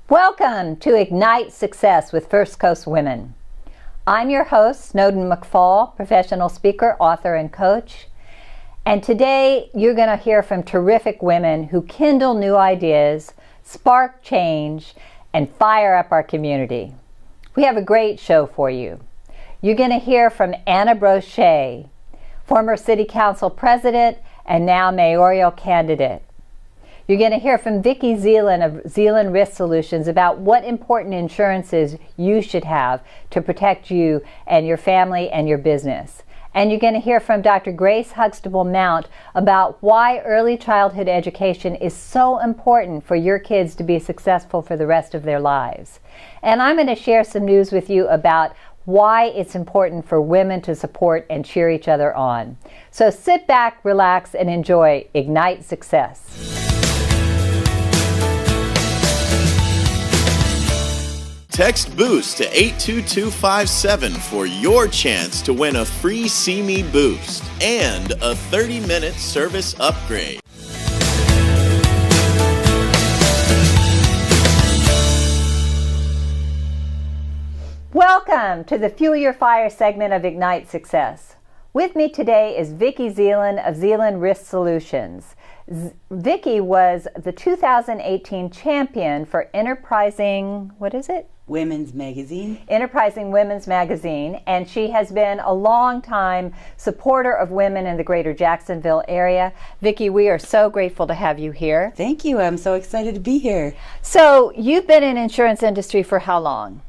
Welcome to Ignite Success with First Coast Women. I'm your host, Snowden McFall, professional speaker, author, and coach. And today you're going to hear from terrific women who kindle new ideas, spark change, and fire up our community. We have a great show for you. You're going to hear from Anna Brosche, former City Council President and now mayoral candidate. You're going to hear from Vicky Zelen of Zelen Risk Solutions about what important insurances you should have to protect you and your family and your business. And you're going to hear from Dr. Grace Huxtable-Mount about why early childhood education is so important for your kids to be successful for the rest of their lives. And I'm going to share some news with you about why it's important for women to support and cheer each other on. So sit back, relax, and enjoy Ignite Success. Text BOOST to 82257 for your chance to win a free See Me Boost and a 30-minute service upgrade. Welcome to the Fuel Your Fire segment of Ignite Success. With me today is Vicky Zelen of Zelen Risk Solutions. Vicky was the 2018 champion for Enterprising, Women's Magazine. Enterprising Women's Magazine, and she has been a long-time supporter of women in the greater Jacksonville area. Vicky, we are so grateful to have you here. Thank you. I'm so excited to be here. So, you've been in the insurance industry for how long?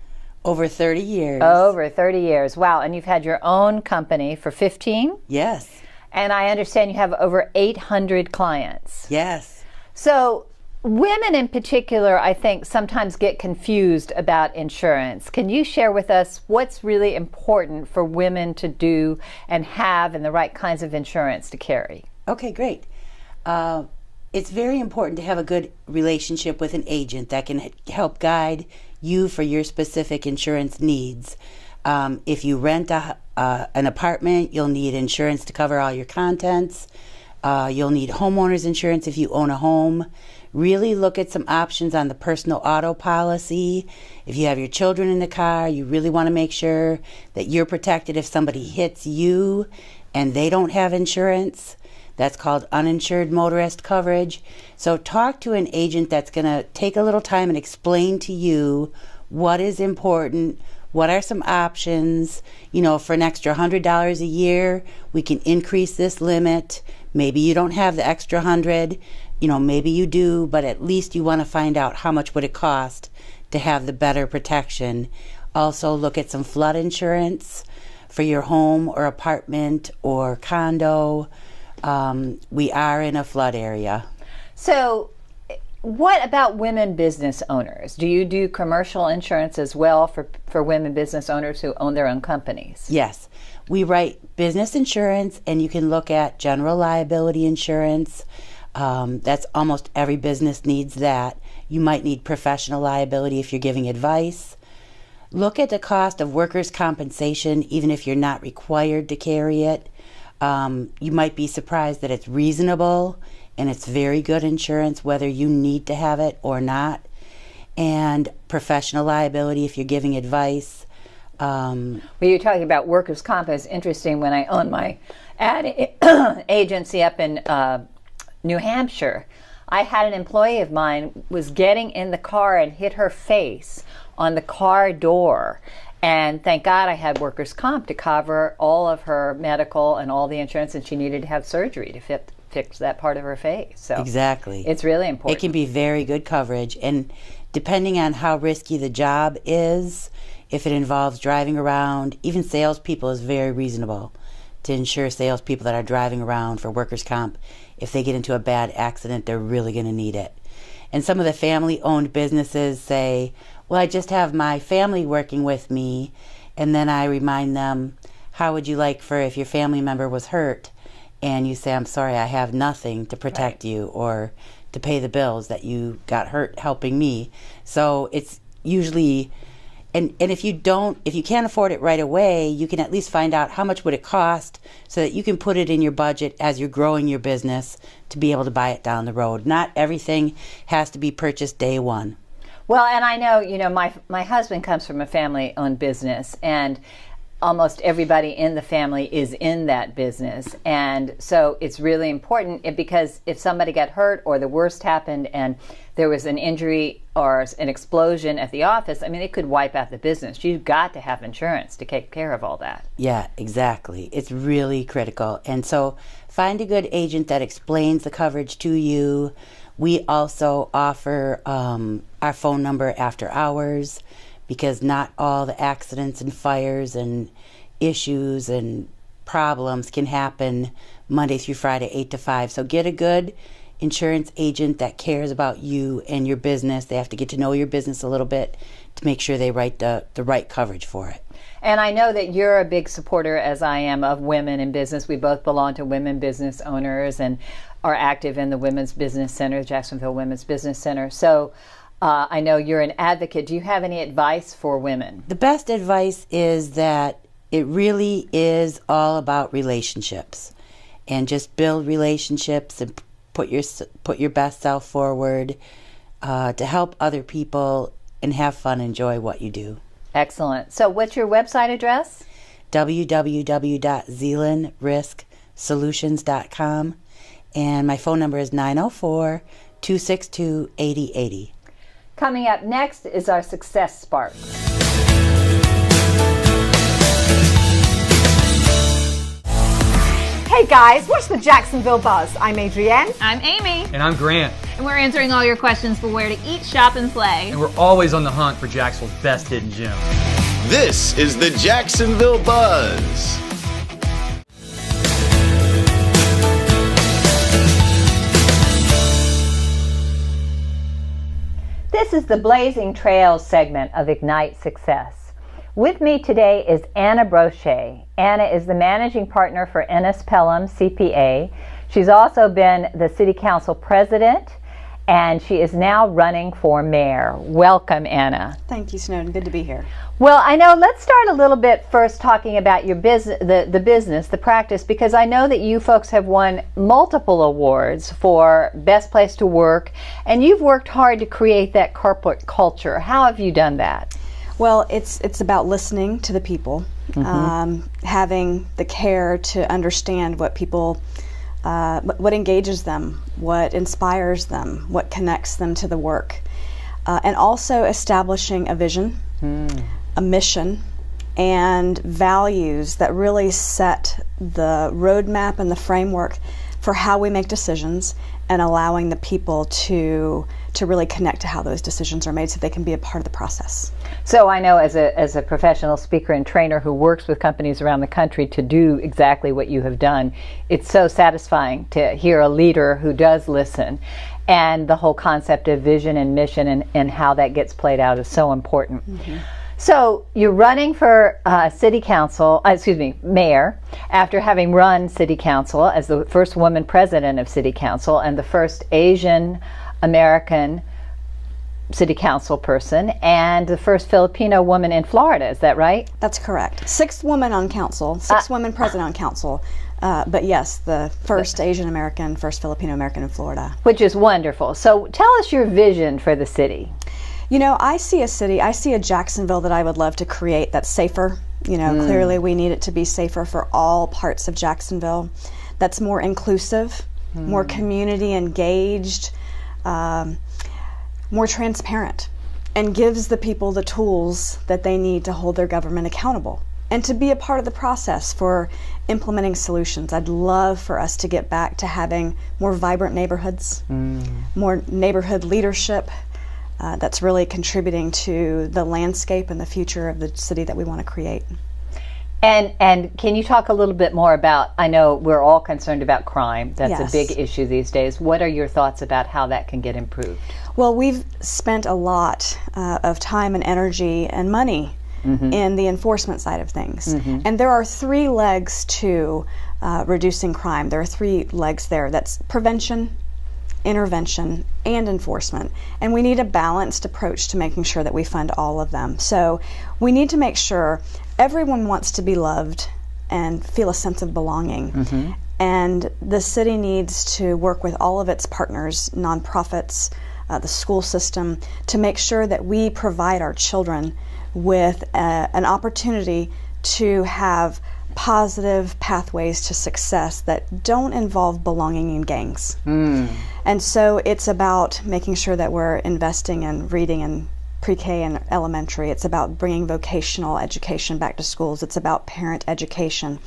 Over 30 years. Over 30 years. Wow. And you've had your own company for 15? Yes. And I understand you have over 800 clients. Yes. So women in particular, I think, sometimes get confused about insurance. Can you share with us what's really important for women to do and have and the right kinds of insurance to carry? Okay, great. It's very important to have a good relationship with an agent that can help guide you for your specific insurance needs. If you rent an apartment, you'll need insurance to cover all your contents. You'll need homeowners insurance if you own a home. Really look at some options on the personal auto policy. If you have your children in the car, you really want to make sure that you're protected if somebody hits you and they don't have insurance. That's called uninsured motorist coverage. So talk to an agent that's going to take a little time and explain to you what is important, what are some options. You know, for an extra $100 a year, we can increase this limit. Maybe you don't have the extra 100, maybe you do, but at least you want to find out how much would it cost to have the better protection. Also look at some flood insurance for your home or apartment or condo. We are in a flood area. So what about women business owners? Do you do commercial insurance as well for women business owners who own their own companies? Yes. We write business insurance, and you can look at general liability insurance. That's almost every business needs that. You might need professional liability if you're giving advice. Look at the cost of workers' compensation, even if you're not required to carry it. You might be surprised that it's reasonable and it's very good insurance whether you need to have it or not. And professional liability if you're giving advice. Well, you're talking about workers' comp. It's interesting. When I owned my ad agency up in New Hampshire, I had an employee of mine was getting in the car and hit her face on the car door. And thank God I had workers' comp to cover all of her medical and all the insurance, and she needed to have surgery to fix that part of her face. So exactly. It's really important. It can be very good coverage, and depending on how risky the job is, if it involves driving around, even salespeople is very reasonable to insure salespeople that are driving around for workers' comp. If they get into a bad accident, they're really going to need it. And some of the family-owned businesses say, well, I just have my family working with me, and then I remind them, how would you like for if your family member was hurt, and you say, I'm sorry, I have nothing to protect you or to pay the bills that you got hurt helping me. So it's usually, and if you can't afford it right away, you can at least find out how much would it cost so that you can put it in your budget as you're growing your business to be able to buy it down the road. Not everything has to be purchased day one. Well, and I know, my husband comes from a family-owned business, and almost everybody in the family is in that business. And so it's really important because if somebody got hurt or the worst happened and there was an injury or an explosion at the office, I mean, it could wipe out the business. You've got to have insurance to take care of all that. Yeah, exactly. It's really critical. And so find a good agent that explains the coverage to you. We also offer our phone number after hours, because not all the accidents and fires and issues and problems can happen Monday through Friday, 8 to 5. So get a good insurance agent that cares about you and your business. They have to get to know your business a little bit to make sure they write the right coverage for it. And I know that you're a big supporter, as I am, of women in business. We both belong to women business owners and are active in the Women's Business Center, the Jacksonville Women's Business Center. So I know you're an advocate. Do you have any advice for women? The best advice is that it really is all about relationships, and just build relationships and put your best self forward to help other people and have fun, enjoy what you do. Excellent. So what's your website address? www.zelenrisksolutions.com, and my phone number is 904-262-8080. Coming up next is our Success Spark. Hey guys, what's the Jacksonville Buzz? I'm Adrienne. I'm Amy. And I'm Grant. And we're answering all your questions for where to eat, shop, and play. And we're always on the hunt for Jacksonville's best hidden gem. This is the Jacksonville Buzz. This is the Blazing Trails segment of Ignite Success. With me today is Anna Brosche. Anna is the managing partner for Ennis Pelham CPA. She's also been the city council president, and she is now running for mayor. Welcome, Anna. Thank you, Snowden. Good to be here. Well, I know, let's start a little bit first talking about your business, the business, the practice, because I know that you folks have won multiple awards for best place to work, and you've worked hard to create that corporate culture. How have you done that? Well, it's about listening to the people, having the care to understand what people, what engages them, what inspires them, what connects them to the work, and also establishing a vision, a mission, and values that really set the roadmap and the framework for how we make decisions, and allowing the people to really connect to how those decisions are made so they can be a part of the process. So I know as a professional speaker and trainer who works with companies around the country to do exactly what you have done, it's so satisfying to hear a leader who does listen. And the whole concept of vision and mission and how that gets played out is so important. So you're running for mayor, after having run city council as the first woman president of city council and the first Asian American city council person and the first Filipino woman in Florida. Is that right? That's correct. 6th woman on council, 6th woman president on council. But yes, the first Asian American, first Filipino American in Florida. Which is wonderful. So tell us your vision for the city. You know, I see a Jacksonville that I would love to create that's safer. You know, clearly we need it to be safer for all parts of Jacksonville. That's more inclusive, more community engaged, more transparent, and gives the people the tools that they need to hold their government accountable and to be a part of the process for implementing solutions. I'd love for us to get back to having more vibrant neighborhoods, more neighborhood leadership, that's really contributing to the landscape and the future of the city that we want to create. And can you talk a little bit more about, I know we're all concerned about crime. That's a big issue these days. What are your thoughts about how that can get improved? Well, we've spent a lot of time and energy and money in the enforcement side of things. And there are 3 legs to reducing crime. There are 3 legs there. That's prevention, intervention, and enforcement. And we need a balanced approach to making sure that we fund all of them. So we need to make sure everyone wants to be loved and feel a sense of belonging. And the city needs to work with all of its partners, nonprofits, the school system, to make sure that we provide our children with an opportunity to have positive pathways to success that don't involve belonging in gangs. And so it's about making sure that we're investing in reading in pre-K and elementary. It's about bringing vocational education back to schools. It's about parent education.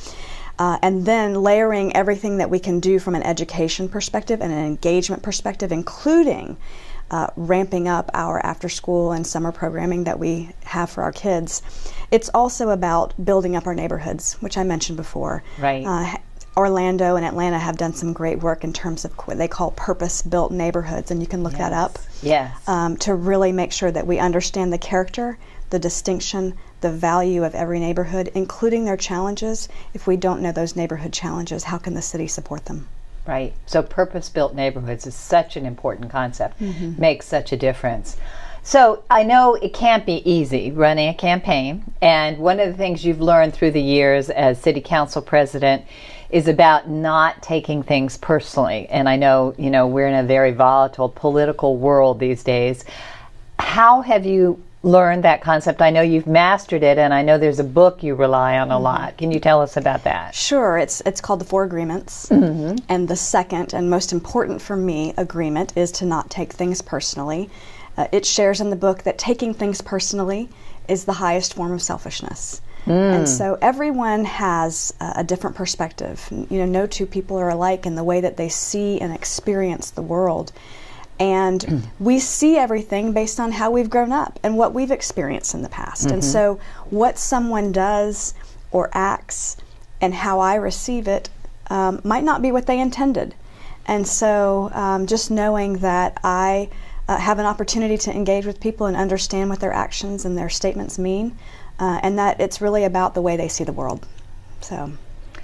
And then layering everything that we can do from an education perspective and an engagement perspective, including ramping up our after-school and summer programming that we have for our kids. It's also about building up our neighborhoods, which I mentioned before. Right. Orlando and Atlanta have done some great work in terms of what they call purpose-built neighborhoods, and you can look that up. Yes. To really make sure that we understand the character, the distinction, the value of every neighborhood, including their challenges. If we don't know those neighborhood challenges, how can the city support them? Right. So purpose-built neighborhoods is such an important concept, makes such a difference. So I know it can't be easy running a campaign, and one of the things you've learned through the years as city council president is about not taking things personally. And I know, we're in a very volatile political world these days. How have you learned that concept? I know you've mastered it, and I know there's a book you rely on a lot. Can you tell us about that? Sure. It's called The Four Agreements. And the second and most important for me agreement is to not take things personally. It shares in the book that taking things personally is the highest form of selfishness. And so everyone has a different perspective. No two people are alike in the way that they see and experience the world. And we see everything based on how we've grown up and what we've experienced in the past. And so what someone does or acts and how I receive it might not be what they intended. And so just knowing that I have an opportunity to engage with people and understand what their actions and their statements mean, and that it's really about the way they see the world. So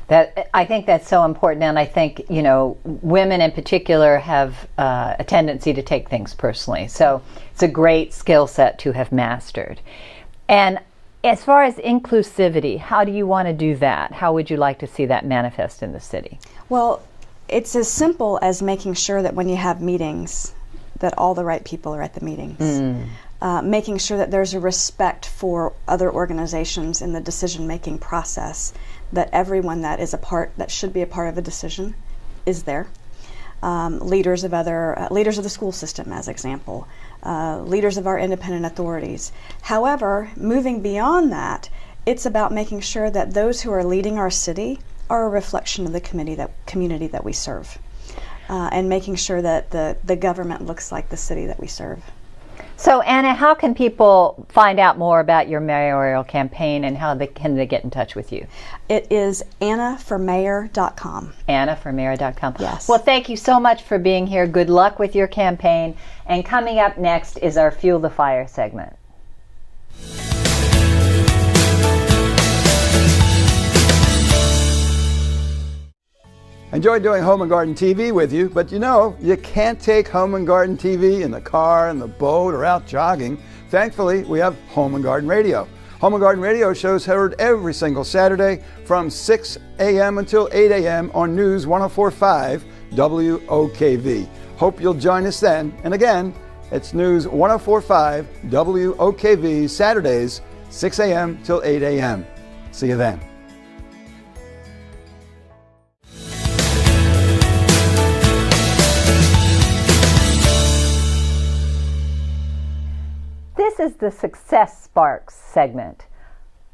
I think that's so important, and I think women in particular have a tendency to take things personally. So it's a great skill set to have mastered. And as far as inclusivity, how do you want to do that? How would you like to see that manifest in the city? Well, it's as simple as making sure that when you have meetings, that all the right people are at the meetings. Making sure that there's a respect for other organizations in the decision-making process, that everyone that should be a part of a decision is there. Leaders of the school system, as example, leaders of our independent authorities. However, moving beyond that, it's about making sure that those who are leading our city are a reflection of the community that we serve. And making sure that the government looks like the city that we serve. So Anna, how can people find out more about your mayoral campaign, and how can they get in touch with you? It is annaformayor.com. annaformayor.com. Yes. Well, thank you so much for being here. Good luck with your campaign. And coming up next is our Fuel the Fire segment. Enjoy doing Home and Garden TV with you, but you can't take Home and Garden TV in the car, in the boat, or out jogging. Thankfully, we have Home and Garden Radio. Home and Garden Radio shows heard every single Saturday from 6 a.m. until 8 a.m. on News 104.5 WOKV. Hope you'll join us then. And again, it's News 104.5 WOKV Saturdays, 6 a.m. till 8 a.m. See you then. This is the Success Sparks segment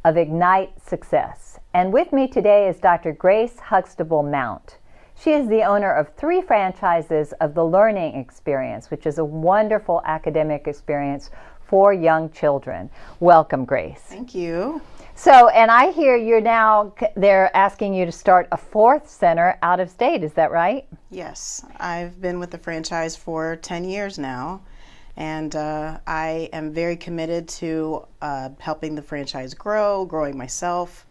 of Ignite Success. And with me today is Dr. Grace Huxtable-Mount. She is the owner of 3 franchises of the Learning Experience, which is a wonderful academic experience for young children. Welcome, Grace. Thank you. So, and I hear they're asking you to start a 4th center out of state. Is that right? Yes. I've been with the franchise for 10 years now. And I am very committed to helping the franchise growing myself.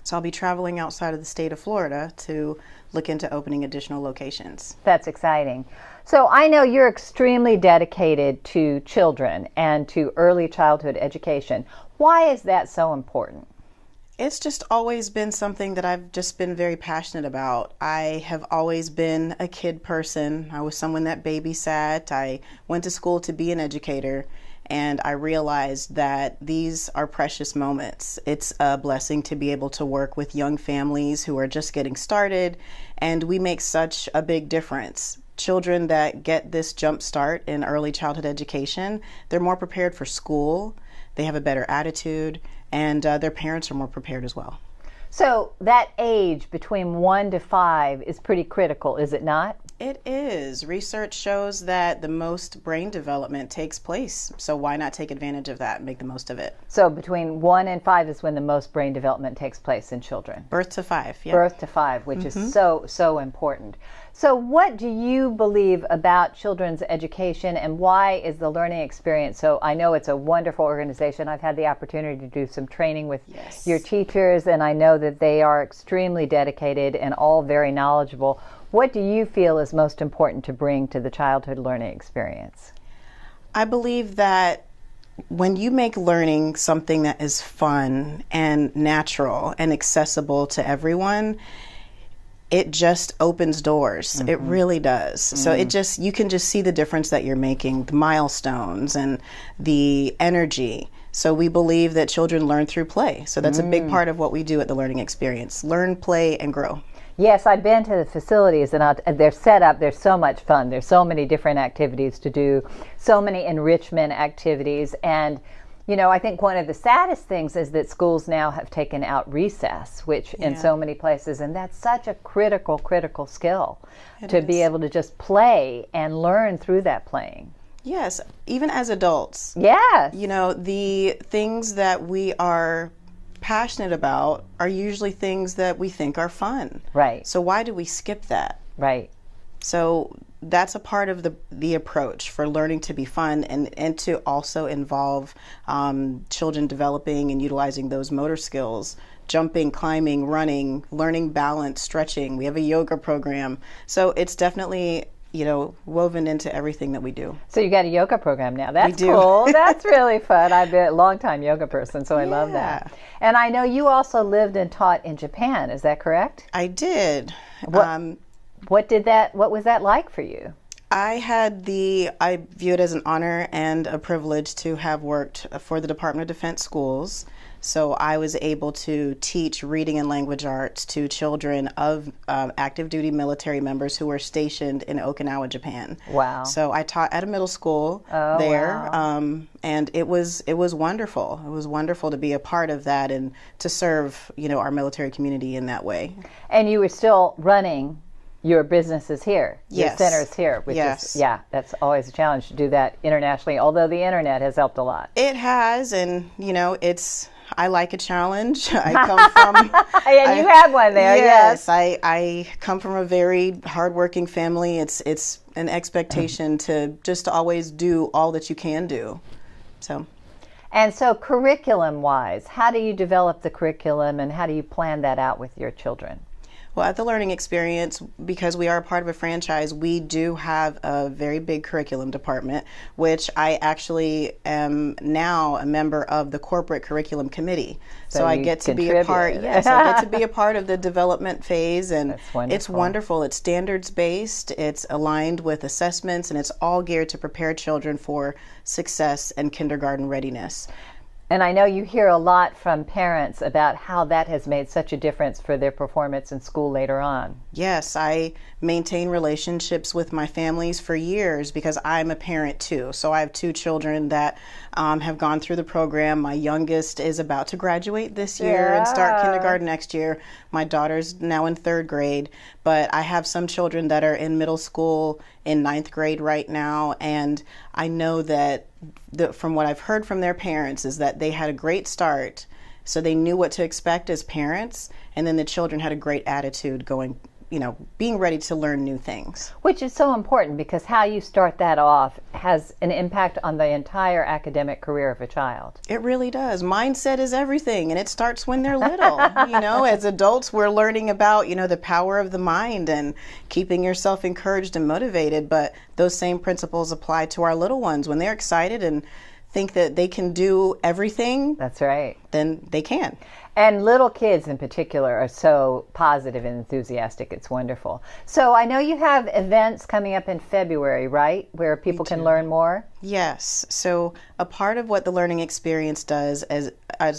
So I'll be traveling outside of the state of Florida to look into opening additional locations. That's exciting. So I know you're extremely dedicated to children and to early childhood education. Why is that so important? It's just always been something that I've just been very passionate about. I have always been a kid person. I was someone that babysat. I went to school to be an educator, and I realized that these are precious moments. It's a blessing to be able to work with young families who are just getting started, and we make such a big difference. Children that get this jump start in early childhood education, they're more prepared for school, they have a better attitude, and their parents are more prepared as well. So that age between 1 to 5 is pretty critical, is it not? It is. Research shows that the most brain development takes place. So why not take advantage of that and make the most of it? So between 1 and 5 is when the most brain development takes place in children. Birth to 5. Yeah. Birth to 5, which is so important. So what do you believe about children's education, and why is the learning experience so? I know it's a wonderful organization. I've had the opportunity to do some training with your teachers, and I know that they are extremely dedicated and all very knowledgeable. What do you feel is most important to bring to the childhood learning experience? I believe that when you make learning something that is fun and natural and accessible to everyone, it just opens doors. It really does. So you can just see the difference that you're making, the milestones and the energy. So we believe that children learn through play. So that's a big part of what we do at the learning experience. Learn, play, and grow. Yes, I've been to the facilities, and they're set up. They're so much fun. There's so many different activities to do, so many enrichment activities. And, you know, I think one of the saddest things is that schools now have taken out recess, which in so many places, and that's such a critical skill to be able to just play and learn through that playing. Yes, even as adults. Yes. You know, the things that we are passionate about are usually things that we think are fun. Right. So why do we skip that? Right. So that's a part of the approach for learning to be fun, and to also involve children developing and utilizing those motor skills, jumping, climbing, running, learning balance, stretching. We have a yoga program. So it's definitely, you know, woven into everything that we do. So you got a yoga program now. That's We do. cool. That's really fun. I've been a long-time yoga person, so I love that. And I know you also lived and taught in Japan. Is that correct? I did. What was that like for you? I view it as an honor and a privilege to have worked for the Department of Defense schools. So I was able to teach reading and language arts to children of active duty military members who were stationed in Okinawa, Japan. Wow. So I taught at a middle school there, and it was wonderful. It was wonderful to be a part of that and to serve, you know, our military community in that way. And you were still running your businesses here, your Yes. centers here, which Yes. is, that's always a challenge to do that internationally, although the internet has helped a lot. It has, and, you know, I like a challenge. I come from... And you had one there, yes. I come from a very hardworking family. It's an expectation to just always do all that you can do. So... And so curriculum-wise, how do you develop the curriculum, and how do you plan that out with your children? Well, at the Learning Experience, because we are a part of a franchise, we do have a very big curriculum department, which I actually am now a member of the corporate curriculum committee. So I get to be a part. Yes, I get to be a part of the development phase, and it's wonderful. It's standards-based, it's aligned with assessments, and it's all geared to prepare children for success and kindergarten readiness. And I know you hear a lot from parents about how that has made such a difference for their performance in school later on. Yes, I maintain relationships with my families for years because I'm a parent too. So I have 2 children that have gone through the program. My youngest is about to graduate this year and start kindergarten next year. My daughter's now in 3rd grade, but I have some children that are in middle school in 9th grade right now, and I know that from what I've heard from their parents is that they had a great start, so they knew what to expect as parents, and then the children had a great attitude going, you know, being ready to learn new things. Which is so important, because how you start that off has an impact on the entire academic career of a child. It really does. Mindset is everything, and it starts when they're little. You know, as adults, we're learning about, you know, the power of the mind and keeping yourself encouraged and motivated, but those same principles apply to our little ones when they're excited and think that they can do everything, That's right. then they can. And little kids in particular are so positive and enthusiastic. It's wonderful. So I know you have events coming up in February, right? Where people can learn more? Yes. So a part of what the learning experience does as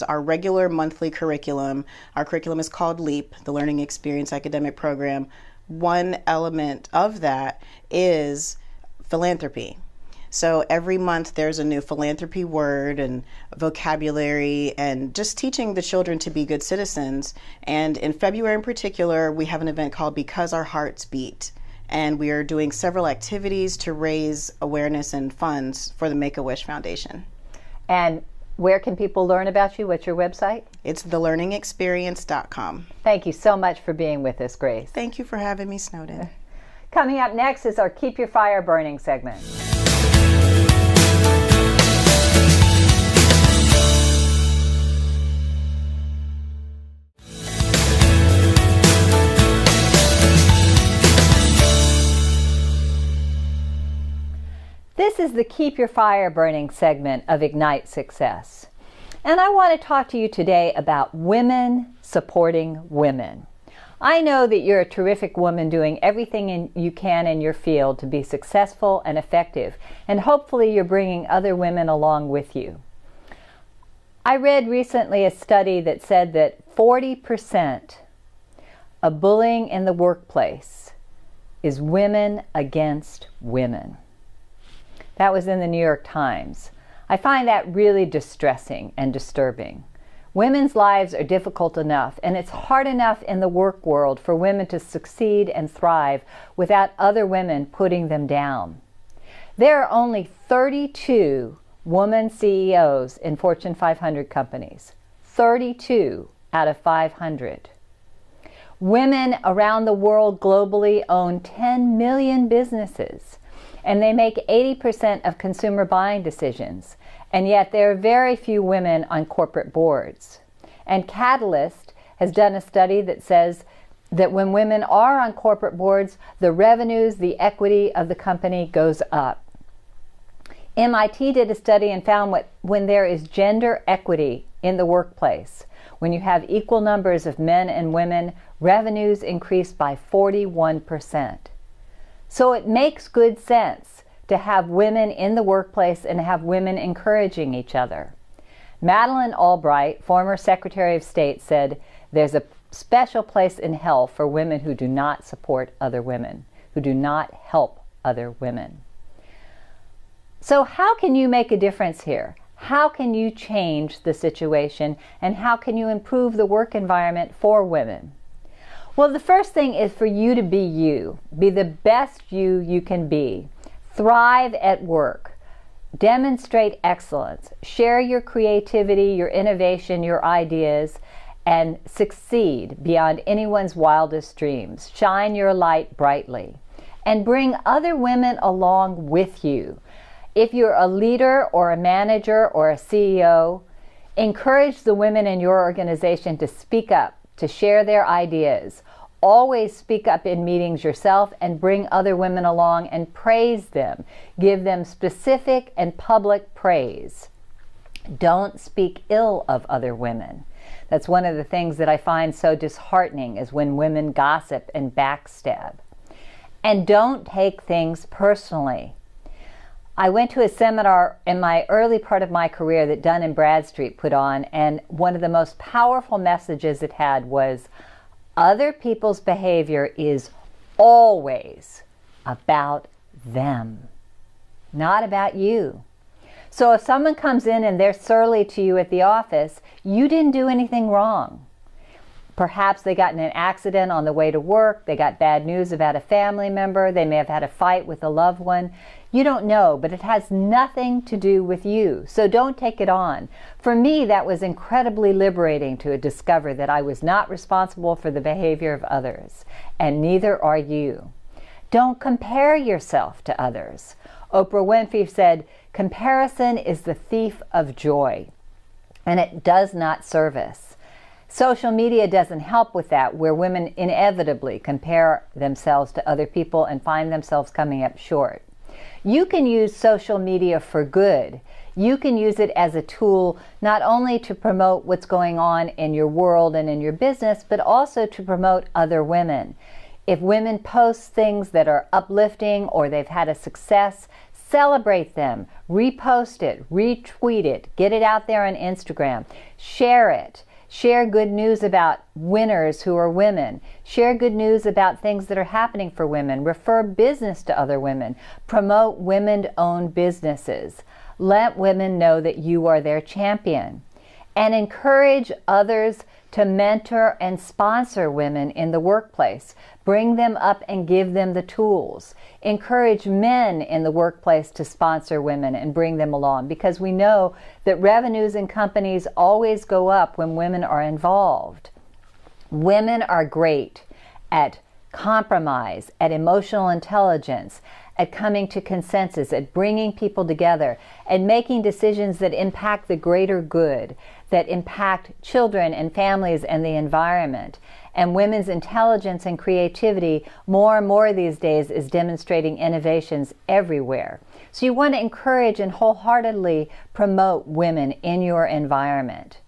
our regular monthly curriculum, our curriculum is called LEAP, the Learning Experience Academic Program. One element of that is philanthropy. So every month there's a new philanthropy word and vocabulary and just teaching the children to be good citizens. And in February in particular, we have an event called Because Our Hearts Beat. And we are doing several activities to raise awareness and funds for the Make-A-Wish Foundation. And where can people learn about you? What's your website? It's thelearningexperience.com. Thank you so much for being with us, Grace. Thank you for having me, Snowden. Coming up next is our Keep Your Fire Burning segment. This is the Keep Your Fire Burning segment of Ignite Success. And I want to talk to you today about women supporting women. I know that you're a terrific woman doing everything you can in your field to be successful and effective, and hopefully you're bringing other women along with you. I read recently a study that said that 40% of bullying in the workplace is women against women. That was in the New York Times. I find that really distressing and disturbing. Women's lives are difficult enough, and it's hard enough in the work world for women to succeed and thrive without other women putting them down. There are only 32 woman CEOs in Fortune 500 companies. 32 out of 500. Women around the world globally own 10 million businesses, and they make 80% of consumer buying decisions. And yet there are very few women on corporate boards. And Catalyst has done a study that says that when women are on corporate boards, the revenues, the equity of the company goes up. MIT did a study and found when there is gender equity in the workplace, when you have equal numbers of men and women, revenues increase by 41%. So it makes good sense to have women in the workplace and have women encouraging each other. Madeleine Albright, former Secretary of State, said there's a special place in hell for women who do not support other women, who do not help other women. So how can you make a difference here? How can you change the situation, and how can you improve the work environment for women? Well, the first thing is for you to be you. Be the best you can be. Thrive at work. Demonstrate excellence. Share your creativity, your innovation, your ideas, and succeed beyond anyone's wildest dreams. Shine your light brightly. And bring other women along with you. If you're a leader or a manager or a CEO, encourage the women in your organization to speak up, to share their ideas. Always speak up in meetings yourself and bring other women along and praise them. Give them specific and public praise. Don't speak ill of other women. That's one of the things that I find so disheartening is when women gossip and backstab. And don't take things personally. I went to a seminar in my early part of my career that Dun & Bradstreet put on, and one of the most powerful messages it had was, other people's behavior is always about them, not about you. So if someone comes in and they're surly to you at the office, you didn't do anything wrong. Perhaps they got in an accident on the way to work, they got bad news about a family member, they may have had a fight with a loved one. You don't know, but it has nothing to do with you, so don't take it on. For me, that was incredibly liberating to discover that I was not responsible for the behavior of others, and neither are you. Don't compare yourself to others. Oprah Winfrey said, comparison is the thief of joy, and it does not serve us. Social media doesn't help with that, where women inevitably compare themselves to other people and find themselves coming up short. You can use social media for good. you can use it as a tool not only to promote what's going on in your world and in your business, but also to promote other women. If women post things that are uplifting or they've had a success, celebrate them, repost it, retweet it, get it out there on Instagram, share it. Share good news about winners who are women. Share good news about things that are happening for women. Refer business to other women. Promote women-owned businesses. Let women know that you are their champion. And encourage others to mentor and sponsor women in the workplace. Bring them up and give them the tools. Encourage men in the workplace to sponsor women and bring them along, because we know that revenues in companies always go up when women are involved. Women are great at compromise, at emotional intelligence, at coming to consensus, at bringing people together, and making decisions that impact the greater good, that impact children and families and the environment. And women's intelligence and creativity, more and more these days, is demonstrating innovations everywhere. So you want to encourage and wholeheartedly promote women in your environment.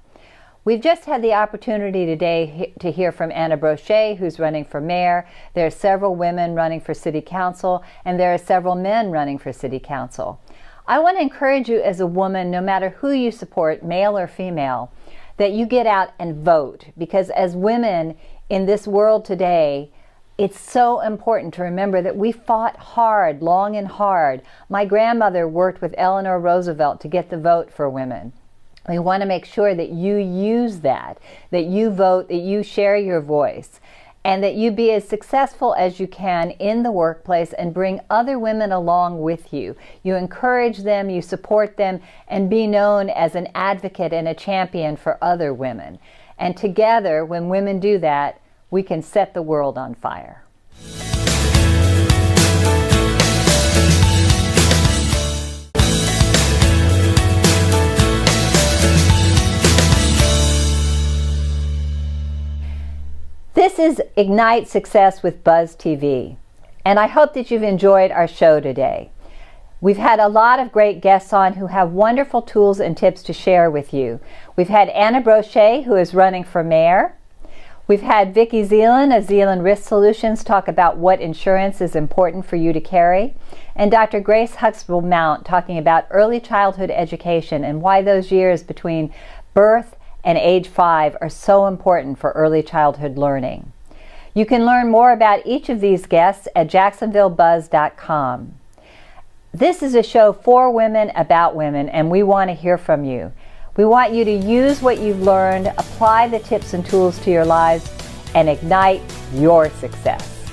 We've just had the opportunity today to hear from Anna Brosche, who's running for mayor. There are several women running for city council, and there are several men running for city council. I want to encourage you as a woman, no matter who you support, male or female, that you get out and vote, because as women in this world today, it's so important to remember that we fought hard, long and hard. My grandmother worked with Eleanor Roosevelt to get the vote for women. We want to make sure that you use that you vote, that you share your voice, and that you be as successful as you can in the workplace and bring other women along with you. You encourage them, you support them, and be known as an advocate and a champion for other women. And together, when women do that, we can set the world on fire. This is Ignite Success with Buzz TV, and I hope that you've enjoyed our show today. We've had a lot of great guests on who have wonderful tools and tips to share with you. We've had Anna Brosche, who is running for mayor. We've had Vicky Zelen of Zelen Risk Solutions talk about what insurance is important for you to carry, and Dr. Grace Huxtable-Mount talking about early childhood education and why those years between birth and age 5 are so important for early childhood learning. You can learn more about each of these guests at jacksonvillebuzz.com. This is a show for women, about women, and we want to hear from you. We want you to use what you've learned, apply the tips and tools to your lives, and ignite your success.